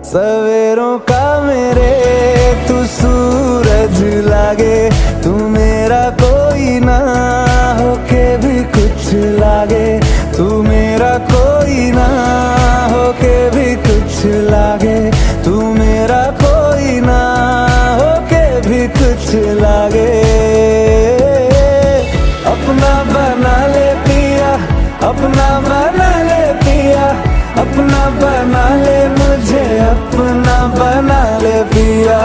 सवेरों का मेरे तू सूरज लागे, तू मेरा कोई ना होके भी कुछ लागे, तू मेरा कोई ना होके भी कुछ लागे, तू मेरा कोई ना होके भी कुछ लागे। अपना बना ले पिया, अपना बना ले पिया, अपना बना ले मुझे, अपना बना ले पिया।